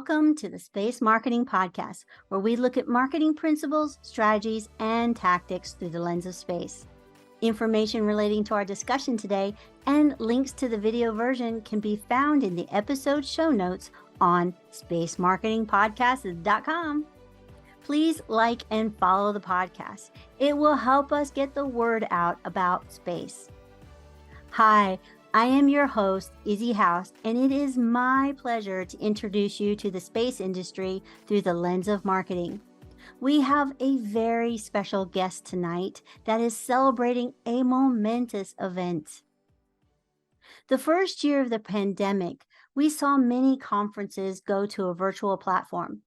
Welcome to the Space Marketing Podcast, where we look at marketing principles, strategies, and tactics through the lens of space. Information relating to our discussion today and links to the video version can be found in the episode show notes on spacemarketingpodcast.com. Please like and follow the podcast. It will help us get the word out about space. Hi, I am your host, Izzy House, and it is my pleasure to introduce you to the space industry through the lens of marketing. We have a very special guest tonight that is celebrating a momentous event. The first year of the pandemic, we saw many conferences go to a virtual platform.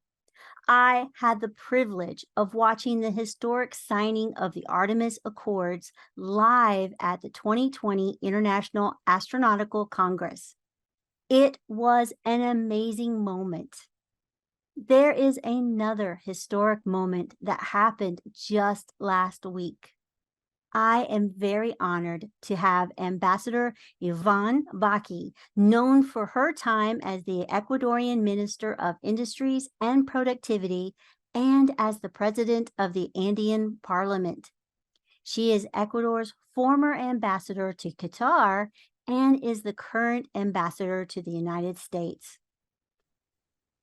I had the privilege of watching the historic signing of the Artemis Accords live at the 2020 International Astronautical Congress. It was an amazing moment. There is another historic moment that happened just last week. I am very honored to have Ambassador Ivonne Baki, known for her time as the Ecuadorian Minister of Industries and Productivity and as the President of the Andean Parliament. She is Ecuador's former ambassador to Qatar and is the current ambassador to the United States.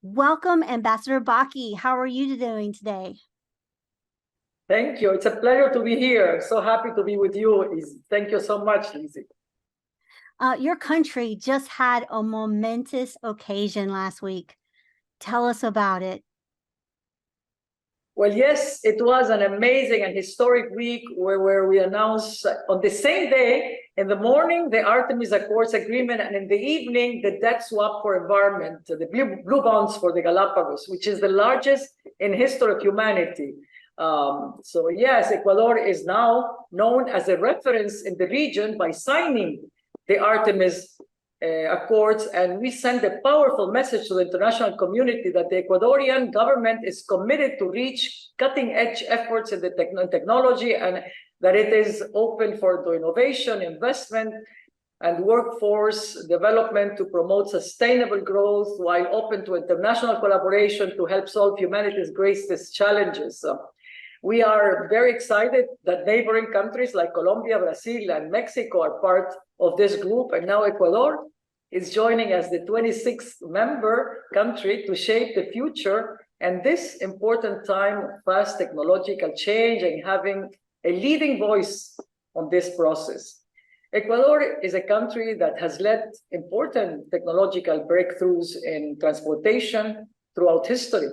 Welcome, Ambassador Baki. How are you doing today? Thank you. It's a pleasure to be here. So happy to be with you, Izzy. Thank you so much, Izzy. Your country just had a momentous occasion last week. Tell us about it. Well, yes, it was an amazing and historic week where we announced on the same day, in the morning, the Artemis Accords agreement, and in the evening, the debt swap for environment, the blue bonds for the Galapagos, which is the largest in history of humanity. So yes, Ecuador is now known as a reference in the region by signing the Artemis Accords, and we send a powerful message to the international community that the Ecuadorian government is committed to reach cutting-edge efforts in the technology, and that it is open for the innovation, investment, and workforce development to promote sustainable growth, while open to international collaboration to help solve humanity's greatest challenges. We are very excited that neighboring countries like Colombia, Brazil, and Mexico are part of this group, and now Ecuador is joining as the 26th member country to shape the future, and this important time of fast technological change and having a leading voice on this process. Ecuador is a country that has led important technological breakthroughs in transportation throughout history.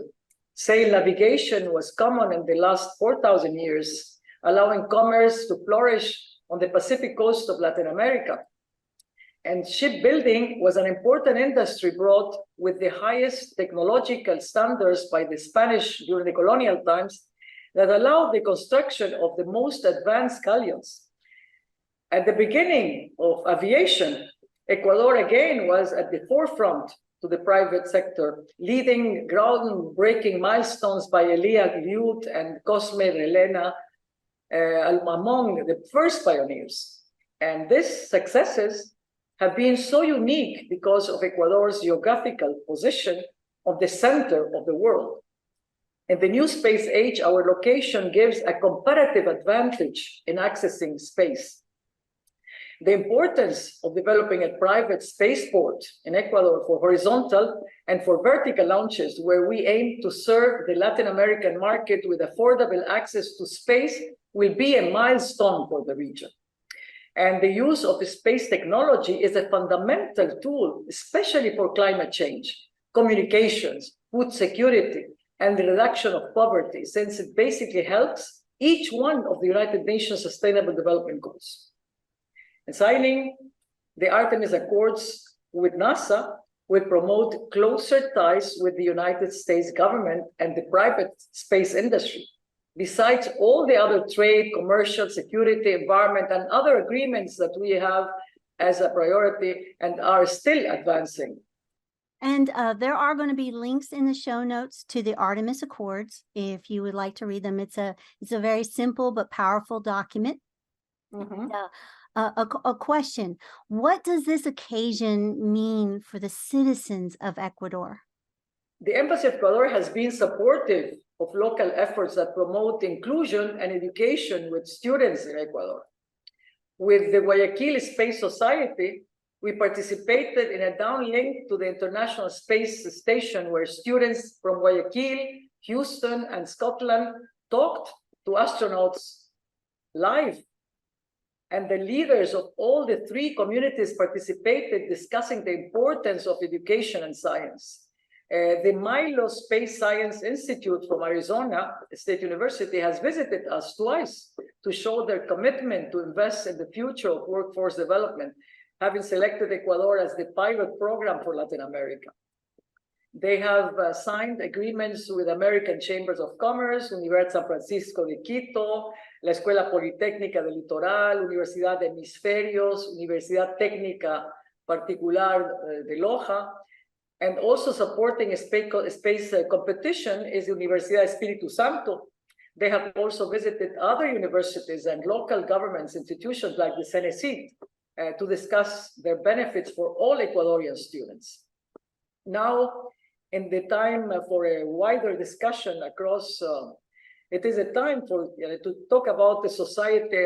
Sail navigation was common in the last 4,000 years, allowing commerce to flourish on the Pacific coast of Latin America. And shipbuilding was an important industry brought with the highest technological standards by the Spanish during the colonial times that allowed the construction of the most advanced galleons. At the beginning of aviation, Ecuador again was at the forefront to the private sector, leading groundbreaking milestones by Elia Liut and Cosme Relena among the first pioneers. And these successes have been so unique because of Ecuador's geographical position of the center of the world. In the new space age, our location gives a comparative advantage in accessing space. The importance of developing a private spaceport in Ecuador for horizontal and for vertical launches, where we aim to serve the Latin American market with affordable access to space, will be a milestone for the region. And the use of space technology is a fundamental tool, especially for climate change, communications, food security, and the reduction of poverty, since it basically helps each one of the United Nations Sustainable Development Goals. And signing the Artemis Accords with NASA will promote closer ties with the United States government and the private space industry, besides all the other trade, commercial, security, environment, and other agreements that we have as a priority and are still advancing. And there are going to be links in the show notes to the Artemis Accords if you would like to read them. It's a very simple but powerful document. Mm-hmm. A question: what does this occasion mean for the citizens of Ecuador? The Embassy of Ecuador has been supportive of local efforts that promote inclusion and education with students in Ecuador. With the Guayaquil Space Society, we participated in a downlink to the International Space Station where students from Guayaquil, Houston, and Scotland talked to astronauts live. And the leaders of all the three communities participated, discussing the importance of education and science. The Milo Space Science Institute from Arizona State University has visited us twice to show their commitment to invest in the future of workforce development, having selected Ecuador as the pilot program for Latin America. They have signed agreements with American Chambers of Commerce, Universidad San Francisco de Quito, la Escuela Politécnica del Litoral, Universidad de Hemisferios, Universidad Técnica Particular de Loja, and also supporting a space competition is the Universidad Espíritu Santo. They have also visited other universities and local governments, institutions like the CENESID, to discuss their benefits for all Ecuadorian students. Now, in the time for a wider discussion across, it is a time for to talk about the society,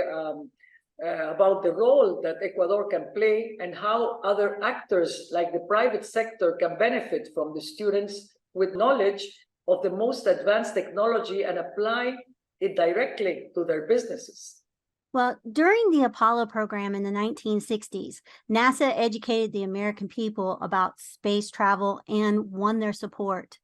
about the role that Ecuador can play and how other actors like the private sector can benefit from the students with knowledge of the most advanced technology and apply it directly to their businesses. Well, during the Apollo program in the 1960s, NASA educated the American people about space travel and won their support.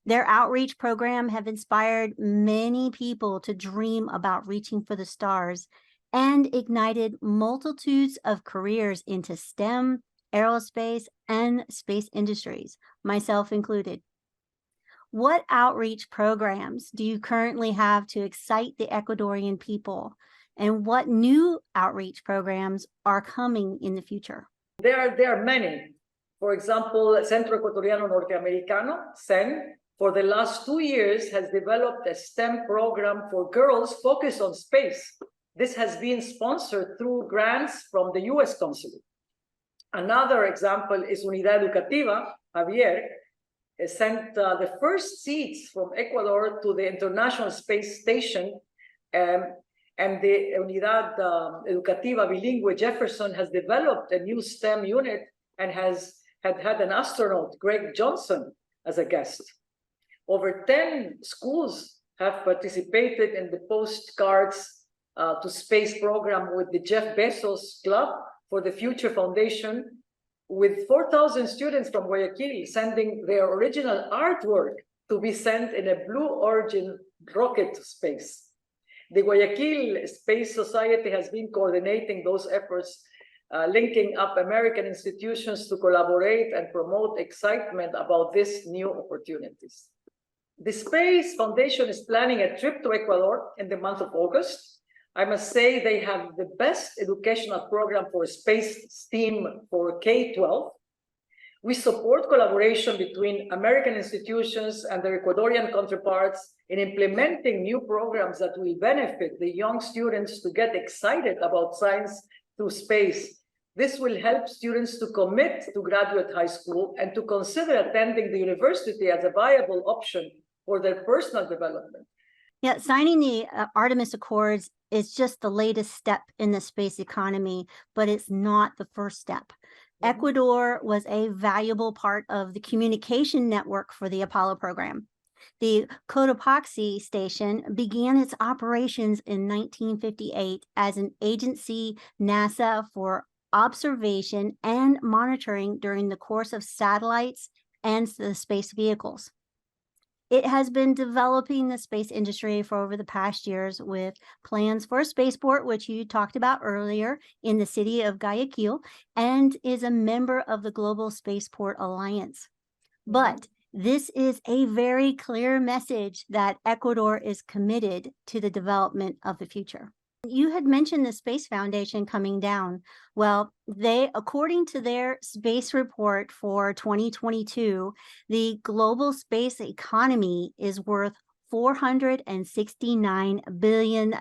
Their outreach program have inspired many people to dream about reaching for the stars and ignited multitudes of careers into STEM, aerospace, and space industries, myself included. What outreach programs do you currently have to excite the Ecuadorian people? And what new outreach programs are coming in the future? There are many. For example, Centro Ecuatoriano Norteamericano, CEN, for the last 2 years has developed a STEM program for girls focused on space. This has been sponsored through grants from the US Consulate. Another example is Unidad Educativa, Javier, sent the first seeds from Ecuador to the International Space Station, and the Unidad Educativa Bilingüe Jefferson has developed a new STEM unit and has had an astronaut, Greg Johnson, as a guest. Over 10 schools have participated in the Postcards to Space program with the Jeff Bezos Club for the Future Foundation, with 4,000 students from Guayaquil sending their original artwork to be sent in a Blue Origin rocket to space. The Guayaquil Space Society has been coordinating those efforts, linking up American institutions to collaborate and promote excitement about these new opportunities. The Space Foundation is planning a trip to Ecuador in the month of August. I must say they have the best educational program for space STEAM for K-12. We support collaboration between American institutions and their Ecuadorian counterparts in implementing new programs that will benefit the young students to get excited about science through space. This will help students to commit to graduate high school and to consider attending the university as a viable option for their personal development. Yeah, signing the Artemis Accords is just the latest step in the space economy, but it's not the first step. Ecuador was a valuable part of the communication network for the Apollo program. The Cotopaxi station began its operations in 1958 as an agency NASA for observation and monitoring during the course of satellites and the space vehicles. It has been developing the space industry for over the past years with plans for a spaceport, which you talked about earlier, in the city of Guayaquil, and is a member of the Global Spaceport Alliance. But this is a very clear message that Ecuador is committed to the development of the future. You had mentioned the Space Foundation coming down. Well, according to their space report for 2022, the global space economy is worth $469 billion,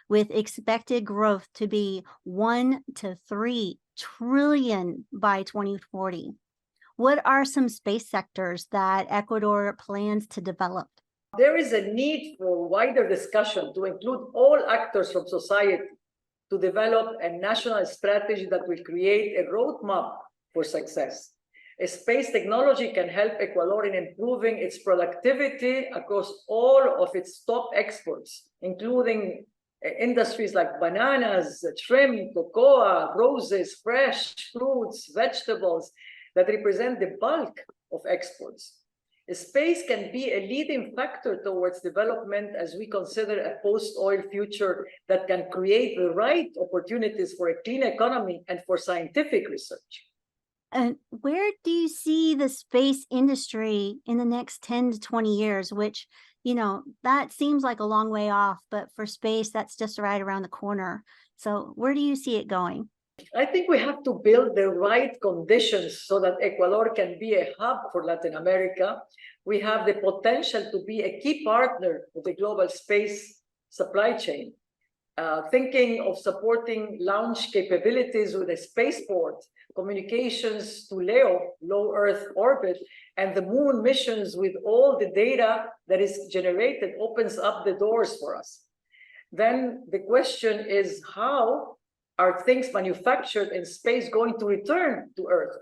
with expected growth to be 1 to 3 trillion by 2040. What are some space sectors that Ecuador plans to develop? There is a need for wider discussion to include all actors from society to develop a national strategy that will create a roadmap for success. Space technology can help Ecuador in improving its productivity across all of its top exports, including industries like bananas, shrimp, cocoa, roses, fresh fruits, vegetables that represent the bulk of exports. Space can be a leading factor towards development as we consider a post-oil future that can create the right opportunities for a clean economy and for scientific research. And where do you see the space industry in the next 10 to 20 years, which, that seems like a long way off, but for space, that's just right around the corner. So where do you see it going? I think we have to build the right conditions so that Ecuador can be a hub for Latin America. We have the potential to be a key partner of the global space supply chain. Thinking of supporting launch capabilities with a spaceport, communications to LEO, low Earth orbit, and the moon missions with all the data that is generated opens up the doors for us. Then the question is, how are things manufactured in space going to return to Earth?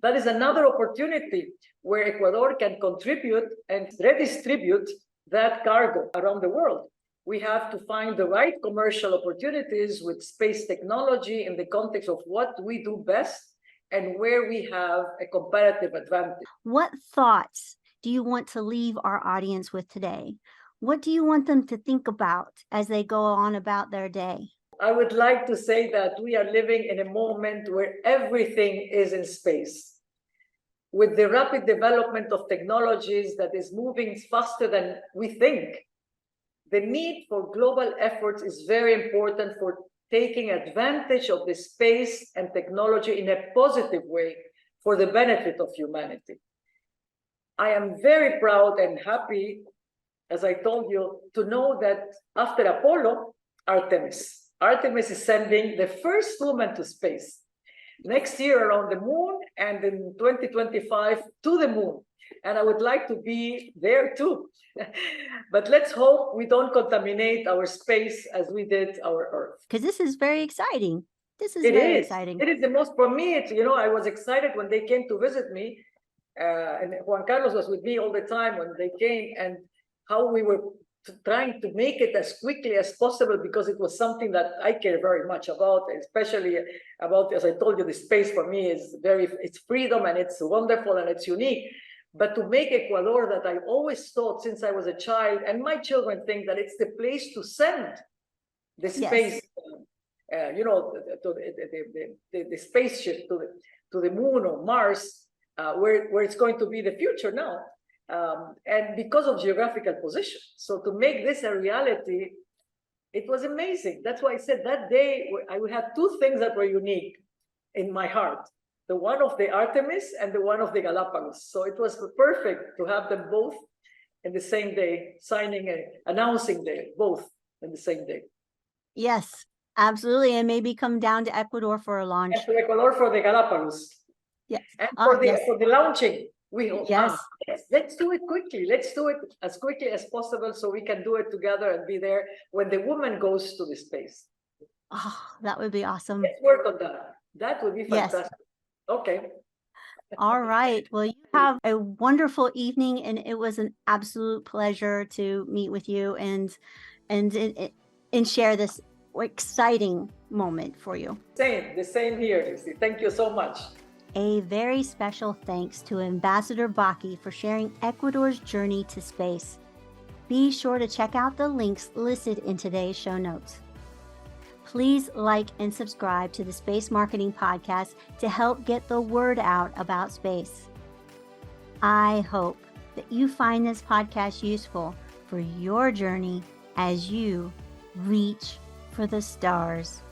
That is another opportunity where Ecuador can contribute and redistribute that cargo around the world. We have to find the right commercial opportunities with space technology in the context of what we do best and where we have a competitive advantage. What thoughts do you want to leave our audience with today? What do you want them to think about as they go on about their day? I would like to say that we are living in a moment where everything is in space. With the rapid development of technologies that is moving faster than we think, the need for global efforts is very important for taking advantage of the space and technology in a positive way for the benefit of humanity. I am very proud and happy, as I told you, to know that after Apollo, Artemis is sending the first woman to space. Next year around the moon, and in 2025 to the moon. And I would like to be there too. But let's hope we don't contaminate our space as we did our Earth. Because this is very exciting. Very exciting. It is the most, for me, I was excited when they came to visit me. And Juan Carlos was with me all the time when they came, and how we were trying to make it as quickly as possible, because it was something that I care very much about, especially about, as I told you, the space for me is it's freedom and it's wonderful and it's unique. But to make Ecuador, that I always thought since I was a child, and my children think that it's the place to send the space, the spaceship to the moon or Mars, where it's going to be the future now. And because of geographical position. So to make this a reality, it was amazing. That's why I said that day, I would have two things that were unique in my heart. The one of the Artemis and the one of the Galapagos. So it was perfect to have them both in the same day, signing and announcing both in the same day. Yes, absolutely. And maybe come down to Ecuador for a launch. And to Ecuador for the Galapagos. Yes. And for the launching. Yes. Let's do it quickly. Let's do it as quickly as possible so we can do it together and be there when the woman goes to the space. Oh, that would be awesome. Let's work on that. That would be fantastic. Yes. Okay. All right. Well, you have a wonderful evening, and it was an absolute pleasure to meet with you and share this exciting moment for you. The same here, Izzy. Thank you so much. A very special thanks to Ambassador Baki for sharing Ecuador's journey to space. Be sure to check out the links listed in today's show notes. Please like and subscribe to the Space Marketing Podcast to help get the word out about space. I hope that you find this podcast useful for your journey as you reach for the stars.